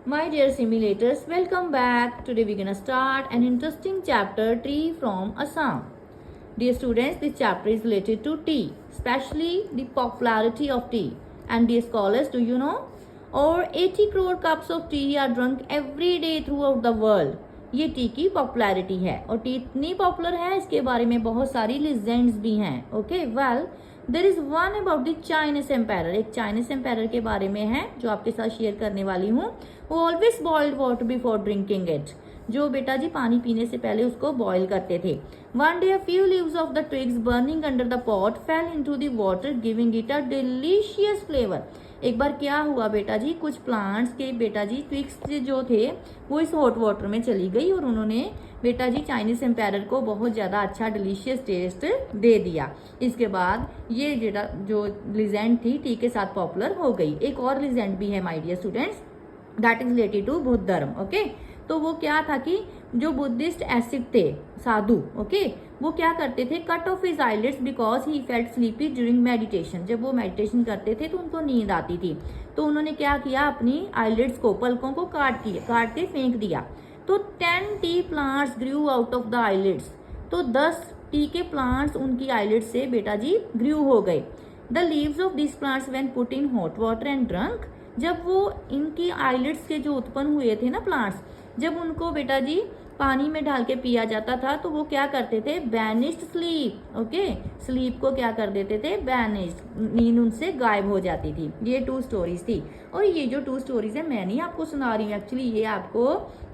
My dear simulators, welcome back. Today we're gonna start an interesting chapter, Tree from Assam. Dear students, this chapter is related to tea, especially the popularity of tea. And dear scholars, do you know? Over 80 crore cups of tea are drunk every day throughout the world. ये T की popularity है और T इतनी popular है इसके बारे में बहुत सारी लेजेंड्स भी हैं. Okay well there is one about the Chinese empire. एक चाइनीस एम्पायर के बारे में है जो आपके साथ शेयर करने वाली हूँ. वो always boiled water before drinking it. जो बेटा जी पानी पीने से पहले उसको बॉईल करते थे. One day a few leaves of the twigs burning under the pot fail into the water giving it a delicious flavour. एक बार क्या हुआ बेटा जी, कुछ प्लांट्स के बेटा जी ट्विग्स जो थे वो इस हॉट वाटर में चली गई और उन्होंने बेटा जी चाइनीज एम्पायर को बहुत ज़्यादा अच्छा डिलीशियस टेस्ट दे दिया. इसके बाद ये जो लिजेंड थी टी के साथ पॉपुलर हो गई. एक और लिजेंड भी है my dear students, that is related to Buddh धर्म. ओके तो वो क्या था कि जो बुद्धिस्ट एसिड थे साधु, ओके वो क्या करते थे, cut off his eyelids because he felt sleepy during meditation. जब वो मेडिटेशन करते थे तो उनको नींद आती थी तो उन्होंने क्या किया, अपनी आईलिड्स को पलकों को काट के फेंक दिया. तो 10 T plants Guru out of the eyelids. तो 10 टी के प्लांट्स उनकी आईलिड्स से बेटा जी ग्रू हो गए. The leaves of this plants when put in hot water and drunk. जब वो इनकी आईलिड्स के जो उत्पन्न हुए थे ना प्लांट्स, जब उनको बेटा जी पानी में डाल के पिया जाता था तो वो क्या करते थे, बैनिश्ड स्लीप. ओके स्लीप को क्या कर देते थे, बैनिश्ड, नींद उनसे गायब हो जाती थी. ये 2 स्टोरीज थी और ये जो 2 स्टोरीज है मैं नहीं आपको सुना रही हूँ, एक्चुअली ये आपको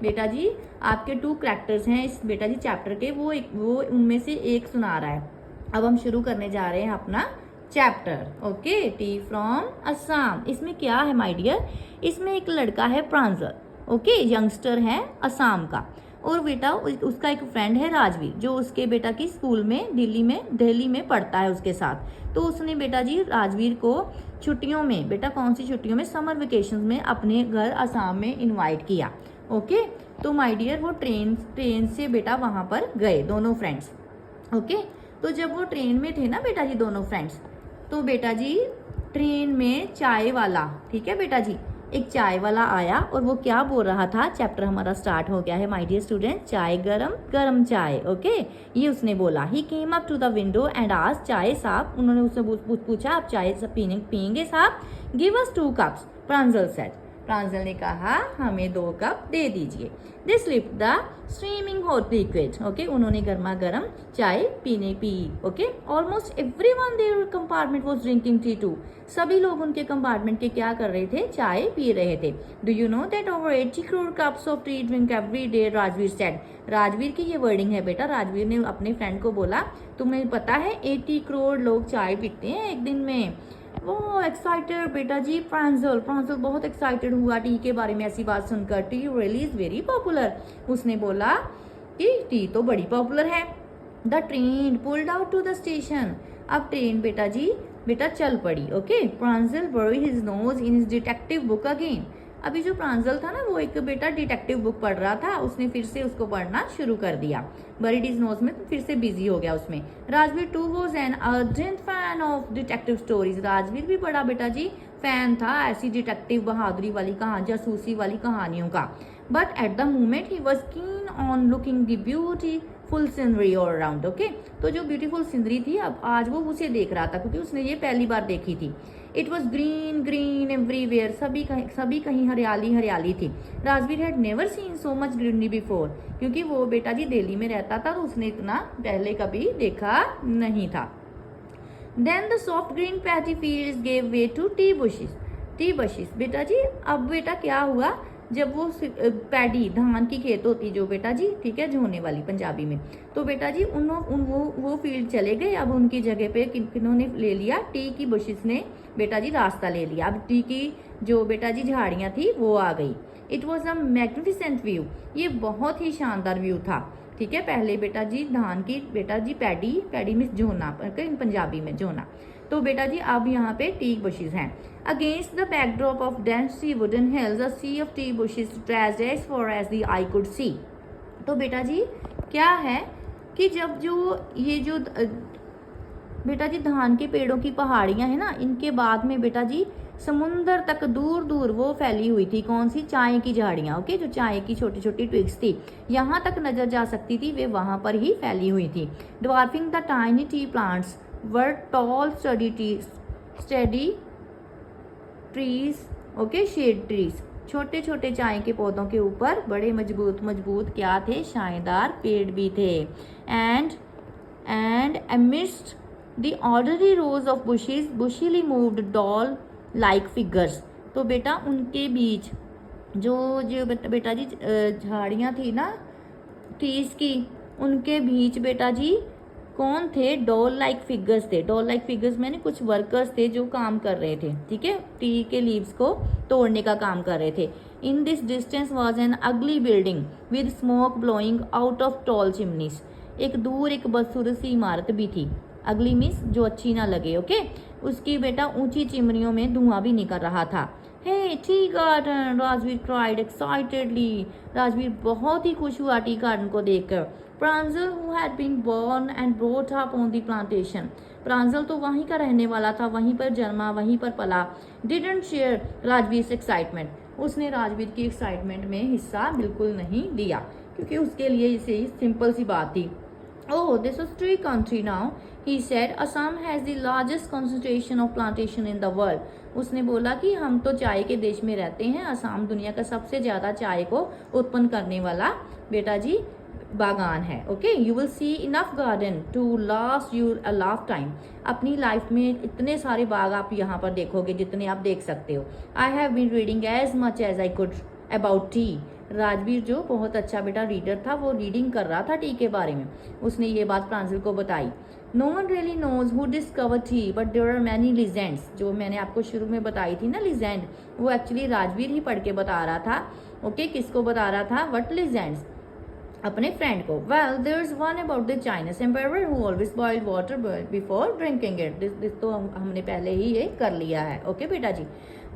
बेटा जी आपके 2 कैरेक्टर्स हैं इस बेटा जी चैप्टर के, वो उनमें से एक सुना रहा है. अब हम शुरू करने जा रहे हैं अपना chapter. Okay T from Assam. इसमें क्या है माय डियर, इसमें एक लड़का है प्रांजल. ओके यंगस्टर है असम का और बेटा उसका एक फ्रेंड है राजवीर जो उसके बेटा की स्कूल में दिल्ली में पढ़ता है उसके साथ. तो उसने बेटा जी राजवीर को छुट्टियों में, बेटा कौन सी छुट्टियों में, समर वेकेशन में अपने घर असम में इनवाइट किया. ओके तो माय डियर वो ट्रेन से बेटा वहां पर गए दोनों फ्रेंड्स. ओके तो जब वो ट्रेन में थे ना बेटा जी दोनों फ्रेंड्स, तो बेटा जी ट्रेन में चाय वाला, ठीक है बेटा जी, एक चाय वाला आया और वो क्या बोल रहा था, चैप्टर हमारा स्टार्ट हो गया है माय डियर स्टूडेंट. चाय गरम गरम चाय. ओके ये उसने बोला. He came up to the window and asked, चाय साहब, उन्होंने उससे पूछा आप चाय पियेंगे साहब. Give us 2 cups, Pranjal said. Pranjal ने कहा हमें 2 कप दे दीजिए. They sip the streaming hot liquid. Okay उन्होंने गर्मा गर्म चाय पी. Okay almost everyone their compartment was drinking tea too. सभी लोग उनके कंपार्टमेंट के क्या कर रहे थे, चाय पी रहे थे. Do you know that over 80 crore cups of T drink every day, Rajveer said. Rajveer की ये वर्डिंग है बेटा, राजवीर ने अपने फ्रेंड को बोला तुम्हें पता है 80 करोड़ लोग चाय पीते हैं एक दिन में. वो एक्साइटेड बेटा जी प्रांजल बहुत एक्साइटेड हुआ टी के बारे में ऐसी बात सुनकर. Tea really is very popular. उसने बोला कि टी तो बड़ी पॉपुलर है. The train pulled out to the station. अब ट्रेन बेटा चल पड़ी. Okay Pranjal buried his nose in his detective book again. अभी जो प्रांजल था ना वो एक बेटा डिटेक्टिव बुक पढ़ रहा था, उसने फिर से उसको पढ़ना शुरू कर दिया. बरीड हिज नोज में फिर से बिजी हो गया उसमें. Rajveer too was an ardent fan of detective stories. Rajveer भी बड़ा बेटा जी फैन था ऐसी डिटेक्टिव बहादुरी वाली कहानी, जासूसी वाली कहानियों का. But at the moment he was keen on looking the beautiful scenery all around. Okay तो जो ब्यूटीफुल सीनरी थी अब आज वो उसे देख रहा था क्योंकि उसने ये पहली बार देखी थी. It was green everywhere. सभी कहीं हरियाली थी. Rajveer had never seen so much greenery before. क्योंकि वो बेटा जी दिल्ली में रहता था तो उसने इतना पहले कभी देखा नहीं था. Then the soft green paddy fields gave way to tea bushes. बेटा जी अब बेटा क्या हुआ, जब वो पैडी धान की खेत होती जो बेटा जी, ठीक है, झोने वाली पंजाबी में, तो बेटा जी वो फील्ड चले गए. अब उनकी जगह पे किन्होंने ले लिया, टी की बुशेस ने बेटा जी रास्ता ले लिया. अब टी की जो बेटा जी झाड़ियां थी वो आ गई. It was a magnificent view. ये बहुत ही शानदार व्यू था. ठीक है पहले बेटा जी धान की बेटा जी पैडी में झोना, पंजाबी में झोना. तो बेटा जी अब यहाँ पे टी बुशेस हैं. Against the backdrop of densely wooden hills a sea of tea bushes stretched as far as the eye could see. तो बेटा जी क्या है कि जब बेटा जी धान के पेड़ों की पहाड़ियां है ना, इनके बाद में बेटा जी समुंदर तक दूर दूर वो फैली हुई थी। कौन सी? चाय की झाड़ियाँ। ओके, जो चाय की छोटी छोटी ट्विग्स थी यहाँ तक नजर जा सकती थी, वे वहां पर ही फैली हुई थी। Dwarfing the tiny tea plants were tall sturdy trees, okay, shade trees. छोटे छोटे चाय के पौधों के ऊपर बड़े मजबूत मजबूत क्या थे? छाएदार पेड़ भी थे। And amidst the orderly rows of bushes bushily moved doll like figures। तो बेटा उनके बीच जो जो बेटा जी झाड़ियाँ थी ना ट्रीज की, उनके बीच बेटा जी कौन थे? डॉल लाइक फिगर्स थे। डॉल लाइक फिगर्स मैंने कुछ वर्कर्स थे जो काम कर रहे थे, ठीक है, टी के लीव्स को तोड़ने का काम कर रहे थे। In this distance was an अगली building with smoke blowing out of tall chimneys. एक दूर एक बदसूरत सी इमारत भी थी। अगली मिस जो अच्छी ना लगे, ओके, उसकी बेटा ऊंची चिमनियों में धुआं भी निकल रहा था। Hey tea garden, Rajveer cried excitedly. Rajveer बहुत ही खुश हुआ टी गार्डन को देखकर। प्रांजल who had been born and brought up on the plantation, प्रांजल तो वहीं का रहने वाला था, वहीं पर जन्मा, वहीं पर पला। didn't share राजवीर एक्साइटमेंट, उसने राजवीर की एक्साइटमेंट में हिस्सा बिल्कुल नहीं लिया, क्योंकि उसके लिए इसे सिंपल सी बात थी। Oh, this was tree country now, he said. Assam has the largest concentration of plantation in the world. उसने बोला कि हम तो चाय के देश में रहते हैं, असम दुनिया का सबसे ज्यादा चाय को उत्पन्न करने वाला बेटा जी बागान है। Okay, you will see enough garden to last you a lifetime. अपनी लाइफ में इतने सारे बाग आप यहाँ पर देखोगे जितने आप देख सकते हो। I have been reading as much as I could about tea. Rajveer जो बहुत अच्छा बेटा रीडर था, वो रीडिंग कर रहा था टी के बारे में। उसने ये बात प्रांजल को बताई। No one really knows who discover tea but there are many legends. जो मैंने आपको शुरू में बताई थी ना लीजेंड, वो एक्चुअली राजवीर ही पढ़ के बता रहा था। ओके, किसको बता रहा था? What legends? अपने फ्रेंड को। Well there is one about the Chinese empire who always boiled water before drinking it. This तो हमने पहले ही ये कर लिया है। ओके बेटा जी।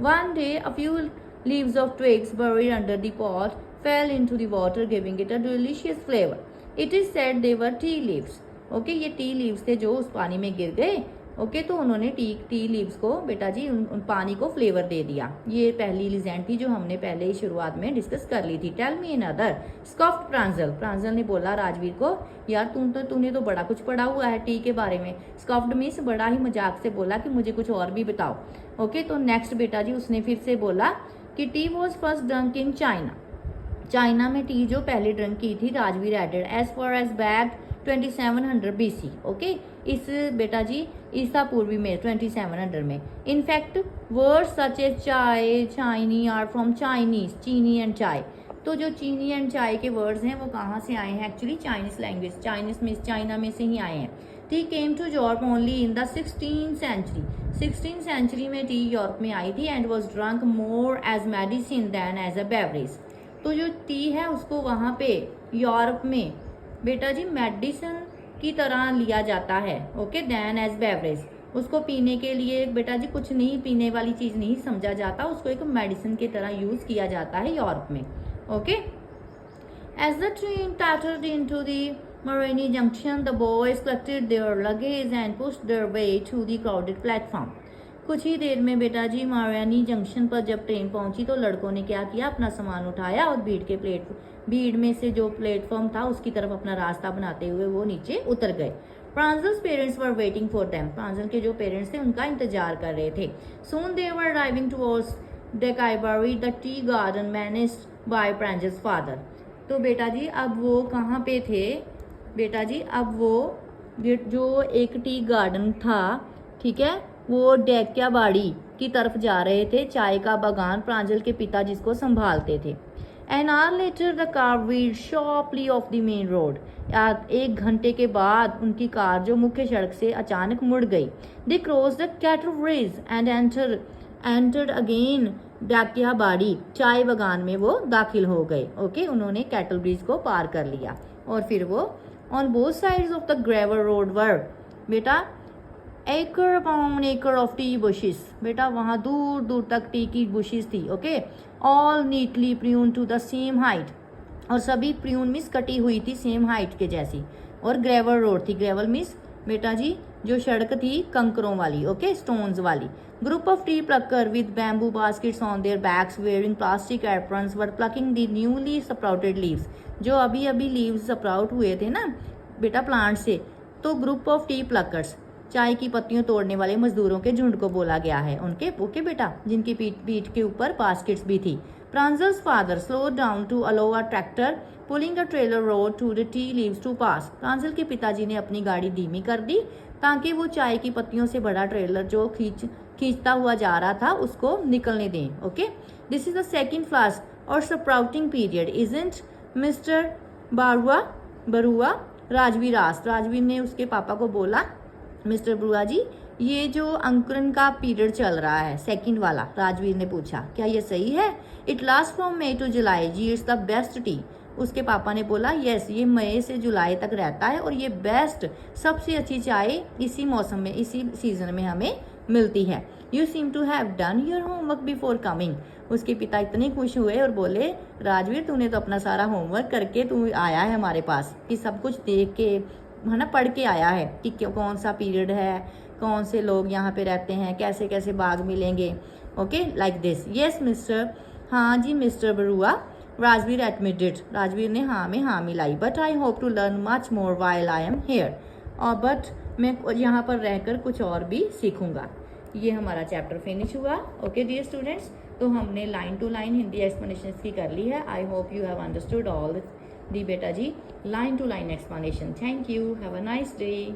One day a few leaves of twigs buried under the pot fell into the water giving it a delicious flavor. It is said they were tea leaves. Okay, ये टी लीव्स थे जो उस पानी में गिर गए। ओके, तो उन्होंने टी लीव्स को बेटा जी उन पानी को फ्लेवर दे दिया। ये पहली लीजेंड थी जो हमने पहले ही शुरुआत में डिस्कस कर ली थी। टेल मी अनदर, स्कॉफ्ड प्रांजल। प्रांजल ने बोला राजवीर को, यार तूने तो बड़ा कुछ पढ़ा हुआ है टी के बारे में। स्कॉफ्ड मीन्स बड़ा ही मजाक से बोला कि मुझे कुछ और भी बताओ। ओके, तो नेक्स्ट बेटा जी उसने फिर से बोला कि tea was first drunk in China. China में टी जो पहले ड्रंक की थी Rajveer added as far as back 2700 BC। Okay, इस बेटा जी ईसा पूर्वी में 2700 में। इनफैक्ट वर्ड्स सच एज चाय, चाइनी आर फ्रॉम चाइनीज, चीनी एंड चाय। तो जो चीनी एंड चाय के वर्ड्स हैं वो कहाँ से आए हैं? एक्चुअली चाइनीज लैंग्वेज, चाइनीज में चाइना में से ही आए हैं। Tea came to Europe only in the 16th century. 16th century में टी यूरोप में आई थी and was drunk more as medicine than as a beverage. तो जो टी है उसको वहाँ पे यूरोप में बेटा जी मेडिसिन की तरह लिया जाता है। ओके, दैन एज बेवरेज, उसको पीने के लिए बेटा जी कुछ नहीं, पीने वाली चीज नहीं समझा जाता, उसको एक मेडिसिन की तरह यूज किया जाता है यूरोप में। Okay, as the train tattered into the Marani Junction, the boys collected their luggage and pushed their way to the crowded platform. कुछ ही देर में बेटा जी मारानी जंक्शन पर जब ट्रेन पहुंची तो लड़कों ने क्या किया? अपना सामान उठाया और भीड़ में से जो प्लेटफॉर्म था उसकी तरफ अपना रास्ता बनाते हुए वो नीचे उतर गए। Pranjal's parents were waiting for them. Pranjal के जो पेरेंट्स थे उनका इंतजार कर रहे थे। Soon they were driving towards Dekaibaru, the tea garden managed by Pranjal's father. तो बेटा जी अब वो कहाँ पे थे? बेटा जी अब वो जो एक टी गार्डन था, ठीक है, वो डेक्याबाड़ी की तरफ जा रहे थे। चाय का बागान प्रांजल के पिता जिसको संभालते थे। An hour later the car wheeled sharply of the main road. एक घंटे के बाद उनकी कार जो मुख्य सड़क से अचानक मुड़ गई। They cross the cattle bridge and entered again Dekiyabari. चाय बागान में वो दाखिल हो गए। ओके, उन्होंने कैटल ब्रिज को पार कर लिया और फिर वो on both sides of the gravel road were बेटा acre upon acre of tea bushes। बेटा वहाँ दूर दूर तक टी की बुशेस थी। Okay, all neatly prune to the same height, और सभी प्रून मिस कटी हुई थी सेम हाइट के जैसी। और ग्रेवल रोड थी। ग्रेवल मिस बेटा जी जो सड़क थी कंकरों वाली, ओके, स्टोन्स वाली। Group of tree plucker with bamboo baskets on their backs wearing plastic aprons were plucking the newly sprouted leaves. जो अभी अभी लीव्स स्प्राउट हुए थे ना बेटा प्लांट से, तो ग्रुप ऑफ टी प्लकर्स, चाय की पत्तियों तोड़ने वाले मजदूरों के झुंड को बोला गया है, उनके, ओके बेटा, जिनकी पीठ के ऊपर बास्केट्स भी थी। Pranjal's father slow down to allow a tractor pulling a trailer road to the tea leaves to pass. Pranjal के पिताजी ने अपनी गाड़ी धीमी कर दी ताकि वो चाय की पत्तियों से बड़ा ट्रेलर जो खींचता हुआ जा रहा था उसको निकलने दें, okay. This is the second flask और sprouting period isn't Mister Barua. Rajveer asked, Rajveer ने उसके पापा को बोला, मिस्टर बरुआ जी, ये जो अंकुरन का पीरियड चल रहा है सेकंड वाला, राजवीर ने पूछा, क्या ये सही है? It last from May to July जी, इट्स द बेस्ट टी। उसके पापा ने बोला, यस, ये मई से जुलाई तक रहता है और ये बेस्ट, सबसे अच्छी चाय इसी मौसम में, इसी सीजन में हमें मिलती है। You seem to have done your homework before coming. उसके पिता इतने खुश हुए और बोले, राजवीर, तूने तो अपना सारा होमवर्क करके तू आया है हमारे पास, कि सब कुछ देख के, है ना, पढ़ के आया है कि कौन सा पीरियड है, कौन से लोग यहाँ पे रहते हैं, कैसे कैसे बाग मिलेंगे, okay, like this. Yes mister, हाँ जी मिस्टर बरुआ, राजवीर एडमिटेड, राजवीर ने हाँ में हाँ मिलाई। But I hope to learn much more while I am here, और बट मैं यहाँ पर रहकर कुछ और भी सीखूंगा। ये हमारा चैप्टर फिनिश हुआ, ओके डियर स्टूडेंट्स। तो हमने line to line Hindi explanation की कर ली है। I hope you have understood all the बेटा जी line to line explanation. Thank you, have a nice day.